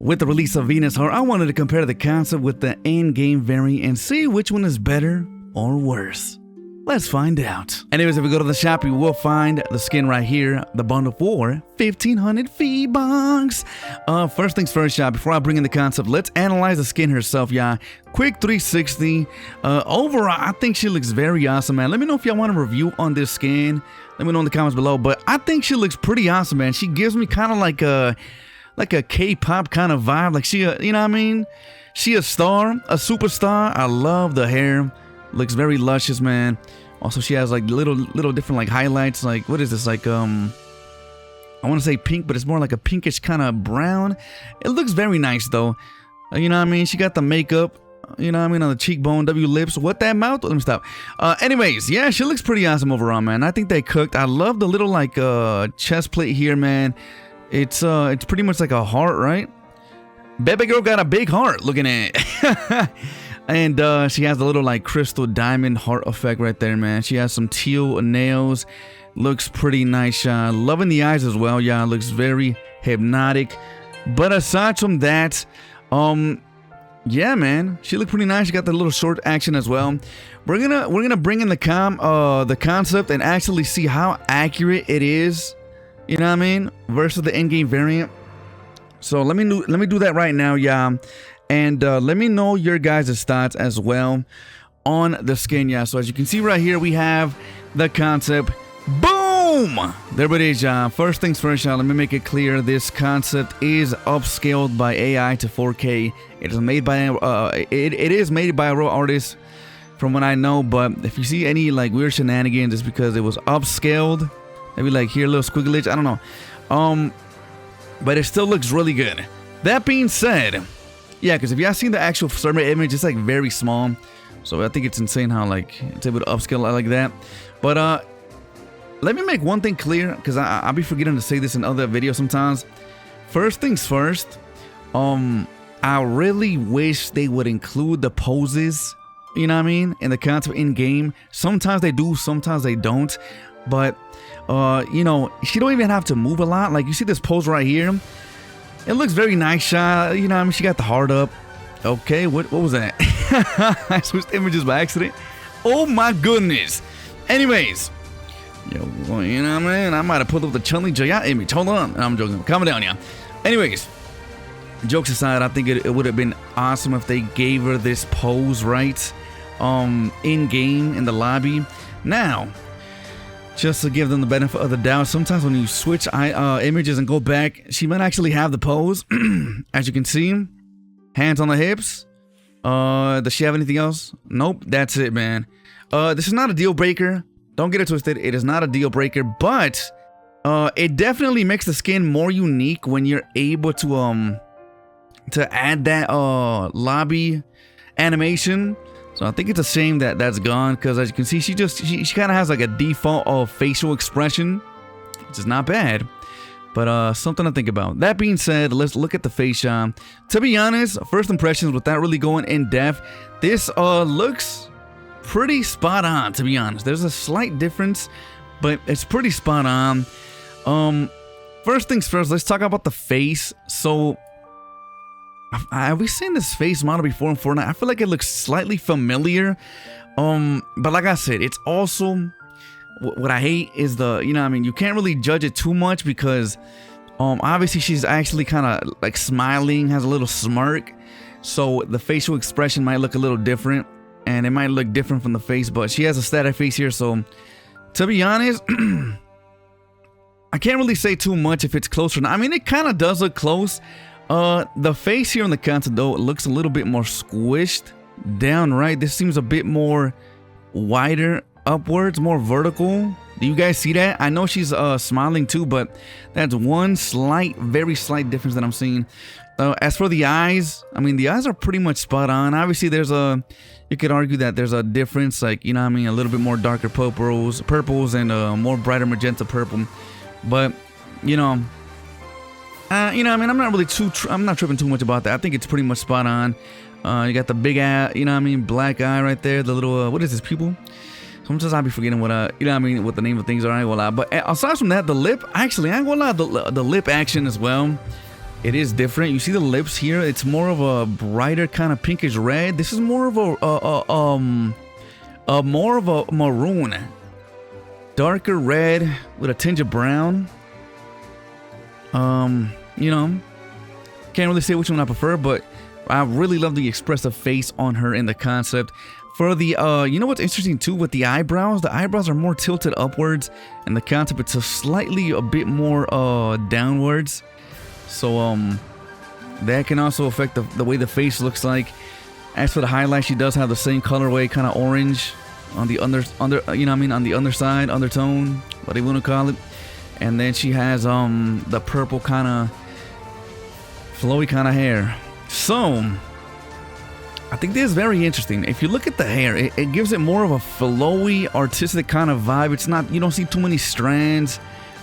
With the release of Venus Heart, I wanted to compare the concept with the in-game variant and see which one is better or worse. Let's find out. Anyways, if we go to the shop, you will find the skin right here, the bundle for 1,500 V-Bucks. First things first, y'all, before I bring in the concept, let's analyze the skin herself, y'all. Quick 360. Overall, I think she looks very awesome, man. Let me know if y'all want a review on this skin. Let me know in the comments below, but I think she looks pretty awesome, man. She gives me kind of like a K-pop kind of vibe. Like she, you know what I mean? She a star, a superstar. I love the hair. Looks very luscious, man. Also, she has like little different like highlights. Like, what is this? Like, I want to say pink, but it's more like a pinkish kind of brown. It looks very nice though. You know what I mean? She got the makeup, you know what I mean, on the cheekbone, W lips. What that mouth? Let me stop. Anyways, yeah, she looks pretty awesome overall, man. I think they cooked. I love the little like chest plate here, man. It's pretty much like a heart, right? Baby girl got a big heart looking at it. And she has the little like crystal diamond heart effect right there, man. She has some teal nails. Looks pretty nice, y'all. Loving the eyes as well, y'all. Looks very hypnotic. But aside from that, yeah, man, she looked pretty nice. She got the little short action as well. We're gonna bring in the concept and actually see how accurate it is. You know what I mean? Versus the in-game variant. So let me do that right now, y'all. And let me know your guys' thoughts as well on the skin, yeah. So as you can see right here, we have the concept. Boom! There it is, y'all. First things first, y'all. Let me make it clear. This concept is upscaled by AI to 4K. It is made by it is made by a real artist, from what I know. But if you see any like weird shenanigans, it's because it was upscaled. Maybe like here, a little squigglage. I don't know. But it still looks really good. That being said. Yeah, because if y'all seen the actual server image, it's like very small. So I think it's insane how like it's able to upscale like that. But let me make one thing clear, because I'll be forgetting to say this in other videos sometimes. First things first, I really wish they would include the poses, you know what I mean, in the concept in game. Sometimes they do, sometimes they don't. But you know, she don't even have to move a lot. Like you see this pose right here. It looks very nice, shot. You know what I mean? She got the heart up. Okay, what was that? I switched images by accident. Oh my goodness. Anyways. Yo, you know what I mean? I might have pulled up the Chun-Li Jaya image. Hold on. I'm joking. Calm down, yeah. Anyways. Jokes aside, I think it would have been awesome if they gave her this pose, right? In-game, in the lobby. Now, just to give them the benefit of the doubt, sometimes when you switch images and go back, she might actually have the pose. As you can see, hands on the hips. Does she have anything else? Nope, that's it, man. This is not a deal breaker. Don't get it twisted. It is not a deal breaker, but it definitely makes the skin more unique when you're able to add that lobby animation. So I think it's a shame that that's gone, because as you can see, she kind of has like a default facial expression, which is not bad, but something to think about. That being said, let's look at the face shot. To be honest, first impressions without really going in depth, this looks pretty spot on, to be honest. There's a slight difference, but it's pretty spot on. First things first, let's talk about the face. So have we seen this face model before in Fortnite? I feel like it looks slightly familiar. But like I said, it's also what I hate is the, you know what I mean, you can't really judge it too much because obviously she's actually kind of like smiling, has a little smirk. So the facial expression might look a little different, and it might look different from the face, but she has a static face here. So to be honest, I can't really say too much if it's close or not. I mean, it kind of does look close. The face here on the concept though, it looks a little bit more squished down, right? This seems a bit more wider upwards, more vertical. Do you guys see that? I know she's smiling too, but that's one very slight difference that I'm seeing. As for the eyes, I mean, the eyes are pretty much spot on. Obviously, you could argue that there's a difference, like, you know what I mean, a little bit more darker purples and more brighter magenta purple. But, you know, I mean, I'm not tripping too much about that. I think it's pretty much spot on. You got the big eye, you know what I mean, black eye right there. The little, what is this, pupil? Sometimes I'll be forgetting what, you know what I mean, what the name of things are. I ain't gonna lie. But aside from that, the lip, actually, I ain't gonna lie, the lip action as well. It is different. You see the lips here? It's more of a brighter kind of pinkish red. This is more of a maroon, darker red with a tinge of brown. You know, can't really say which one I prefer, but I really love the expressive face on her in the concept. For the, you know what's interesting too with the eyebrows? The eyebrows are more tilted upwards, and the concept it's a bit more downwards. So that can also affect the way the face looks like. As for the highlight, she does have the same colorway, kind of orange on the on the underside, undertone, what do you want to call it. And then she has the purple kind of flowy kind of hair. So I think this is very interesting. If you look at the hair, it gives it more of a flowy, artistic kind of vibe. It's not, you don't see too many strands.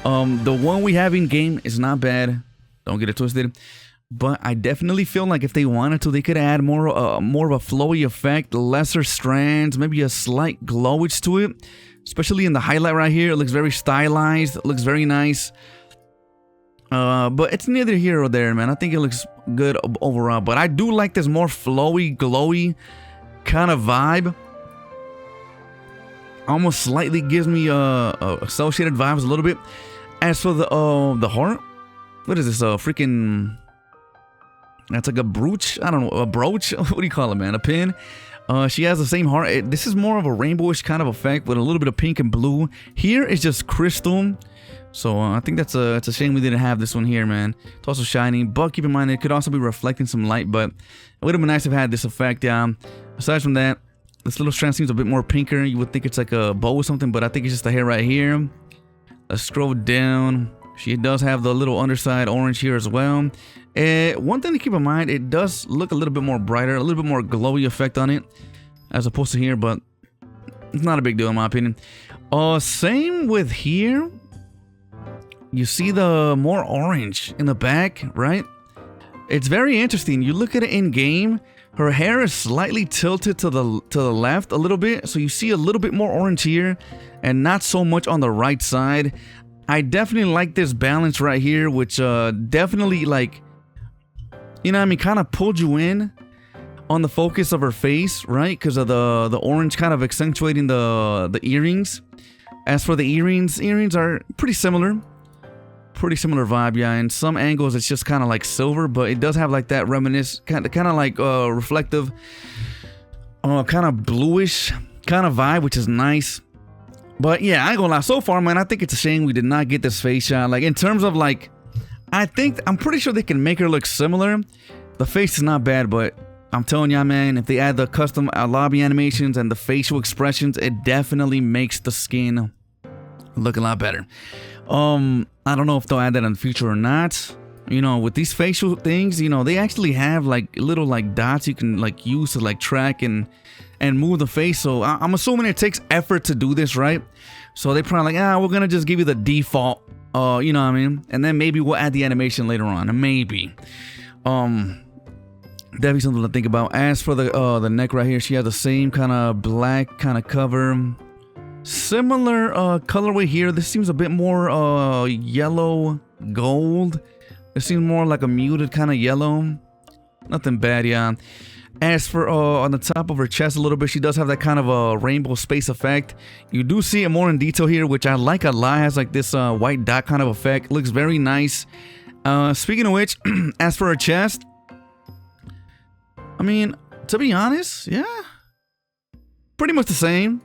The one we have in game is not bad. Don't get it twisted. But I definitely feel like if they wanted to, they could add more of a flowy effect, lesser strands, maybe a slight glowage to it. Especially in the highlight right here. It looks very stylized. It looks very nice. But it's neither here or there, man. I think it looks good overall. But I do like this more flowy, glowy kind of vibe. Almost slightly gives me associated vibes a little bit. As for the heart, what is this? Freaking, that's like a brooch. I don't know, a brooch. What do you call it, man? A pin. She has the same heart. This is more of a rainbowish kind of effect with a little bit of pink and blue. Here is just crystal. So I think it's a shame we didn't have this one here, man. It's also shiny, but keep in mind it could also be reflecting some light. But it would have been nice if it had this effect. Aside from that, this little strand seems a bit more pinker. You would think it's like a bow or something, but I think it's just the hair right here. Let's scroll down. She does have the little underside orange here as well. One thing to keep in mind, it does look a little bit more brighter, a little bit more glowy effect on it, as opposed to here, but it's not a big deal in my opinion. Same with here. You see the more orange in the back, right? It's very interesting. You look at it in game, her hair is slightly tilted to the left a little bit, so you see a little bit more orange here, and not so much on the right side. I definitely like this balance right here, which definitely, like, you know what I mean, kind of pulled you in on the focus of her face, right? Because of the orange kind of accentuating the earrings. As for the earrings are pretty similar vibe, yeah. In some angles, it's just kind of like silver, but it does have like that kind of like reflective, kind of bluish kind of vibe, which is nice. But yeah, I ain't gonna lie. So far, man, I think it's a shame we did not get this face shot. Like, in terms of, like, I'm pretty sure they can make her look similar. The face is not bad, but I'm telling y'all, man, if they add the custom lobby animations and the facial expressions, it definitely makes the skin look a lot better. I don't know if they'll add that in the future or not. You know, with these facial things, you know, they actually have like little like dots you can like use to like track and move the face. So I'm assuming it takes effort to do this, right? So they probably like, we're gonna just give you the default, you know what I mean? And then maybe we'll add the animation later on, maybe. That'd be something to think about. As for the neck right here, she has the same kind of black kind of cover. Similar colorway here. This seems a bit more yellow gold. It seems more like a muted kind of yellow. Nothing bad, yeah. As for on the top of her chest a little bit, she does have that kind of a rainbow space effect. You do see it more in detail here, which I like a lot. It has like this white dot kind of effect. Looks very nice. Speaking of which, as for her chest, I mean, to be honest, yeah, pretty much the same.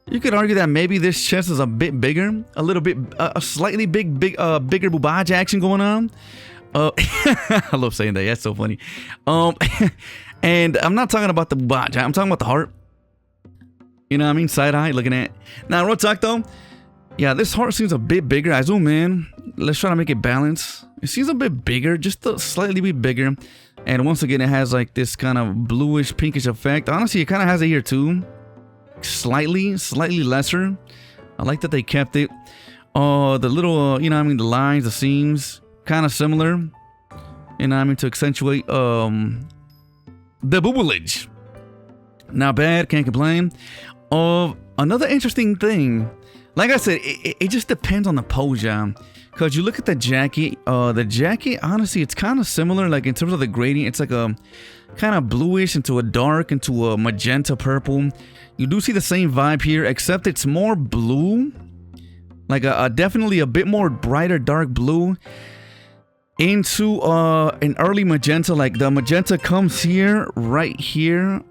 You could argue that maybe this chest is a bit bigger, a little bit, a slightly bigger boobage action going on. I love saying that. That's so funny. And I'm not talking about the boobage. I'm talking about the heart. You know what I mean? Side eye, looking at. Now, real talk though. Yeah, this heart seems a bit bigger. I zoom in. Let's try to make it balance. It seems a bit bigger, just a slightly bit bigger. And once again, it has like this kind of bluish, pinkish effect. Honestly, it kind of has it here too. Slightly lesser. I like that they kept it. The little, you know what I mean, the lines, the seams, kind of similar. You know what I mean, to accentuate the boobage. Not bad, can't complain. Another interesting thing, like I said, it just depends on the pose, yeah. Because you look at the jacket, honestly, it's kind of similar, like in terms of the gradient. It's like a kind of bluish into a dark, into a magenta purple. You do see the same vibe here, except it's more blue. Like definitely a bit more brighter dark blue into an early magenta. Like the magenta comes here, right here.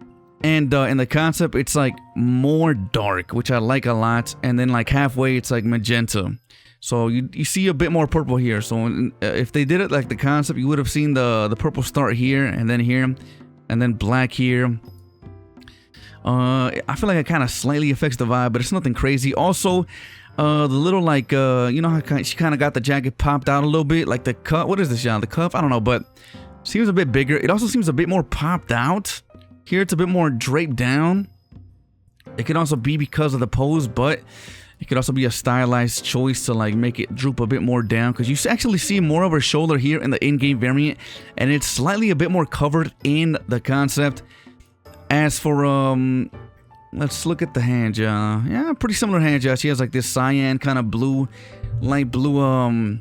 And in the concept, it's like more dark, which I like a lot. And then like halfway, it's like magenta. So you see a bit more purple here. So if they did it like the concept, you would have seen the purple start here and then black here. I feel like it kind of slightly affects the vibe, but it's nothing crazy. Also, the little like you know how she kind of got the jacket popped out a little bit, like the cuff. What is this, John? The cuff? I don't know, but seems a bit bigger. It also seems a bit more popped out. Here it's a bit more draped down. It could also be because of the pose, but it could also be a stylized choice to like make it droop a bit more down, because you actually see more of her shoulder here in the in-game variant, and it's slightly a bit more covered in the concept. As for let's look at the hand job. Yeah, pretty similar hand job. She has like this cyan kind of blue, light blue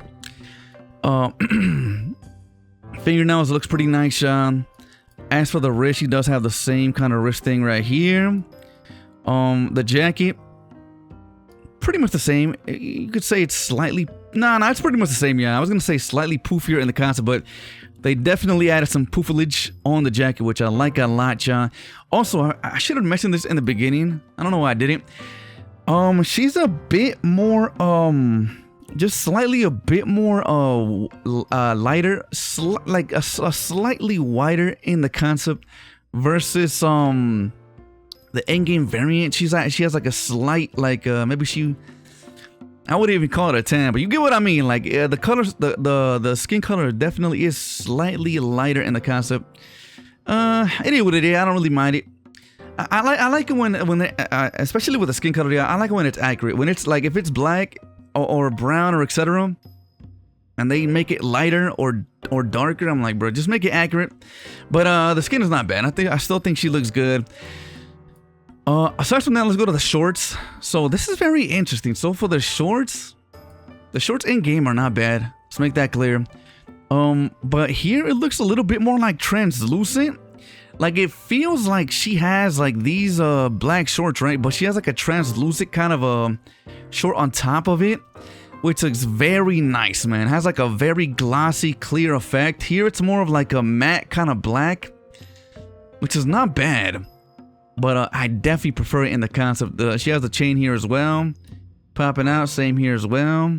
fingernails. Looks pretty nice, Sean. As for the wrist, she does have the same kind of wrist thing right here. The jacket, pretty much the same. You could say it's slightly... No, it's pretty much the same, yeah. I was going to say slightly poofier in the concept, but they definitely added some poofage on the jacket, which I like a lot, John. Also, I should have mentioned this in the beginning. I don't know why I didn't. She's a bit more, just slightly a bit more, lighter, like a slightly wider in the concept versus, the endgame variant. She has like a slight, like, maybe she... I wouldn't even call it a tan, but you get what I mean. Like the colors, the skin color definitely is slightly lighter in the concept. It is what it is. I don't really mind it. I like it when they, especially with the skin color. Yeah, I like it when it's accurate. When it's like if it's black or brown or etc., and they make it lighter or darker, I'm like, bro, just make it accurate. But the skin is not bad. I still think she looks good. Aside from that, let's go to the shorts. So this is very interesting. So for the shorts in game are not bad. Let's make that clear. But here it looks a little bit more like translucent. Like it feels like she has like these black shorts, right? But she has like a translucent kind of a short on top of it, which looks very nice, man. It has like a very glossy, clear effect. Here it's more of like a matte kind of black, which is not bad. But I definitely prefer it in the concept. She has the chain here as well, popping out. Same here as well.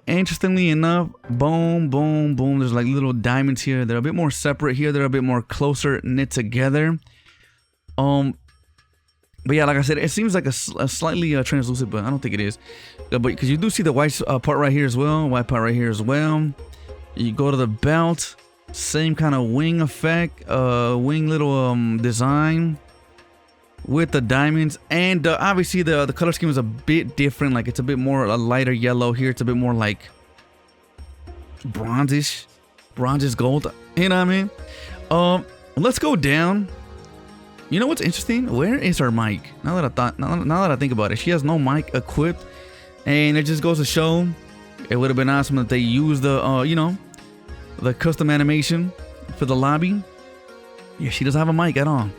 Interestingly enough, boom, boom, boom. There's like little diamonds here. They're a bit more separate here. They're a bit more closer knit together. But yeah, like I said, it seems like a slightly translucent, but I don't think it is. But because you do see the white part right here as well, white part right here as well. You go to the belt, same kind of wing effect, wing little design with the diamonds, and obviously the color scheme is a bit different. Like it's a bit more a lighter yellow here. It's a bit more like bronzish gold. You know what I mean? Let's go down. You know what's interesting? Where is her mic? Now that I think about it, she has no mic equipped, and it just goes to show it would have been awesome that they used the you know, the custom animation for the lobby. Yeah, she doesn't have a mic at all.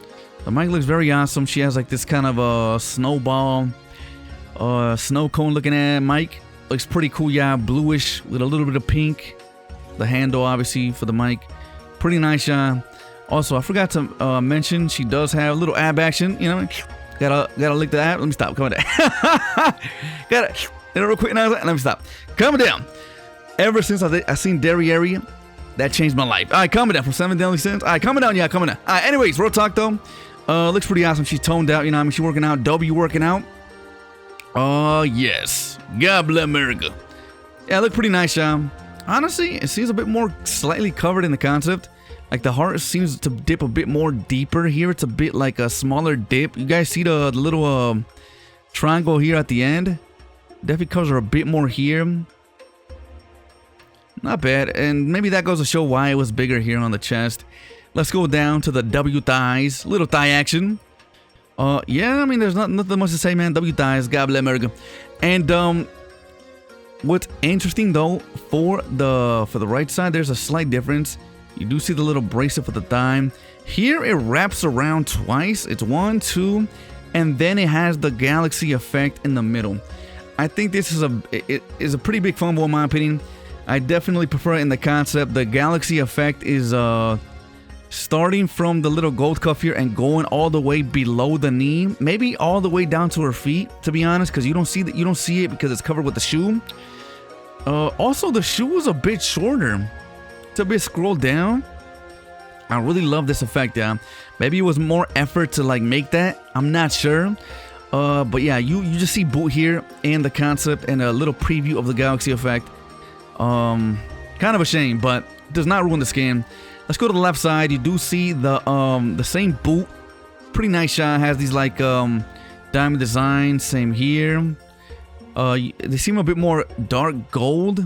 The mic looks very awesome. She has like this kind of a snowball, snow cone looking at mic. Looks pretty cool, yeah. Bluish with a little bit of pink. The handle, obviously, for the mic. Pretty nice, yeah. Also, I forgot to mention she does have a little ab action. You know, gotta lick the ab. Let me stop. Coming down. Gotta hit it real quick. Now, let me stop. Coming down. Ever since I seen Derriere, that changed my life. All right, coming down from 7 deadly sins. All right, coming down, yeah, coming down. All right, anyways, real talk though. Looks pretty awesome. She's toned out, you know what I mean? She's working out. W working out. Oh, yes. God bless America. Yeah, look pretty nice, y'all. Honestly, it seems a bit more slightly covered in the concept. Like the heart seems to dip a bit more deeper here. It's a bit like a smaller dip. You guys see the little triangle here at the end? Definitely covers her a bit more here. Not bad. And maybe that goes to show why it was bigger here on the chest. Let's go down to the W thighs. Little thigh action. Yeah, I mean, there's nothing much to say, man. W thighs. God bless America. And What's interesting though, for the right side, there's a slight difference. You do see the little bracelet for the thigh. Here it wraps around twice. It's 1, 2, and then it has the galaxy effect in the middle. I think this is a pretty big fumble in my opinion. I definitely prefer it in the concept. The galaxy effect is starting from the little gold cuff here and going all the way below the knee, maybe all the way down to her feet, to be honest, because you don't see it because it's covered with the shoe. Also, the shoe is a bit shorter. It's a bit scrolled down. I really love this effect. Yeah, maybe it was more effort to like make that. I'm not sure. But yeah, you just see boot here and the concept and a little preview of the galaxy effect. Kind of a shame, but does not ruin the skin. Let's go to the left side. You do see the same boot. Pretty nice shot. Has these like diamond designs. Same here. They seem a bit more dark gold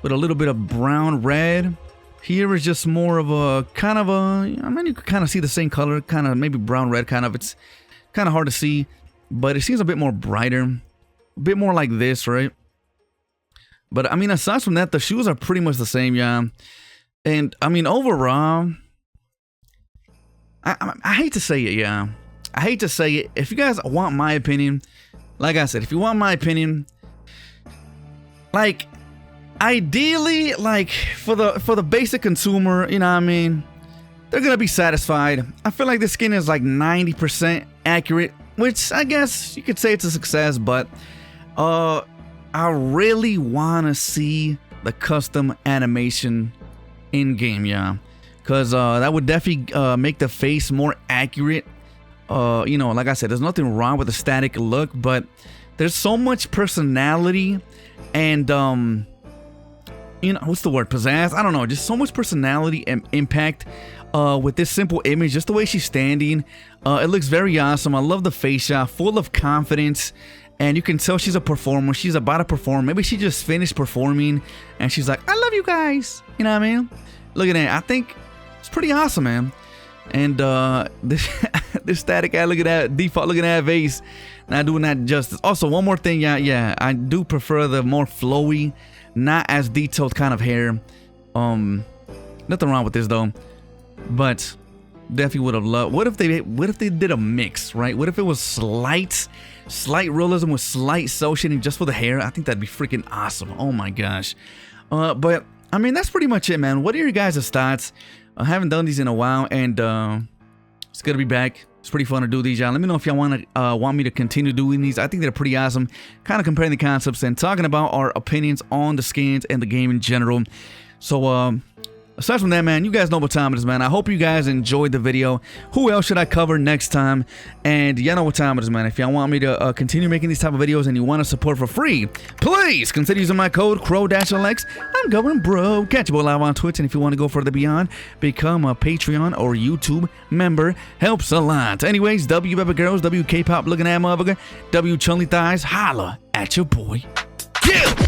with a little bit of brown red. Here is just more of a kind of a, I mean, you can kind of see the same color, kind of maybe brown red kind of. It's kind of hard to see, but it seems a bit more brighter, a bit more like this, right? But I mean, aside from that, the shoes are pretty much the same, yeah. And I mean, overall, I hate to say it, yeah. I hate to say it. If you guys want my opinion, like I said, if you want my opinion, like, ideally, like, for the basic consumer, you know what I mean, they're gonna be satisfied. I feel like the skin is like 90% accurate, which I guess you could say it's a success, but I really want to see the custom animation in game, yeah, because that would definitely make the face more accurate. You know, like I said, there's nothing wrong with the static look, but there's so much personality and you know, what's the word, pizzazz? I don't know, just so much personality and impact with this simple image. Just the way she's standing, it looks very awesome. I love the face shot, full of confidence. And you can tell she's a performer. She's about to perform. Maybe she just finished performing and she's like, I love you guys. You know what I mean? Look at that. I think it's pretty awesome, man. And this static guy, look at that default, look at that vase. Not doing that justice. Also, one more thing, yeah, I do prefer the more flowy, not as detailed kind of hair. Nothing wrong with this though. But definitely would have loved. What if they did a mix, right? What if it was slight realism with slight cell shading just for the hair? I think that'd be freaking awesome. Oh my gosh. But I mean, that's pretty much it, man. What are your guys' thoughts? I haven't done these in a while, and it's gonna be back. It's pretty fun to do these, y'all. Let me know if y'all want me to continue doing these. I think they're pretty awesome. Kind of comparing the concepts and talking about our opinions on the skins and the game in general. So aside from that, man, you guys know what time it is, man. I hope you guys enjoyed the video. Who else should I cover next time? And y'all know what time it is, man. If y'all want me to continue making these type of videos and you want to support for free, please consider using my code KROW-LX. I'm going bro. Catch you live on Twitch, and if you want to go further beyond, become a Patreon or YouTube member. Helps a lot. Anyways, W baby girls, W K-pop looking at motherfucker, W chunly thighs. Holla at your boy. Yeah.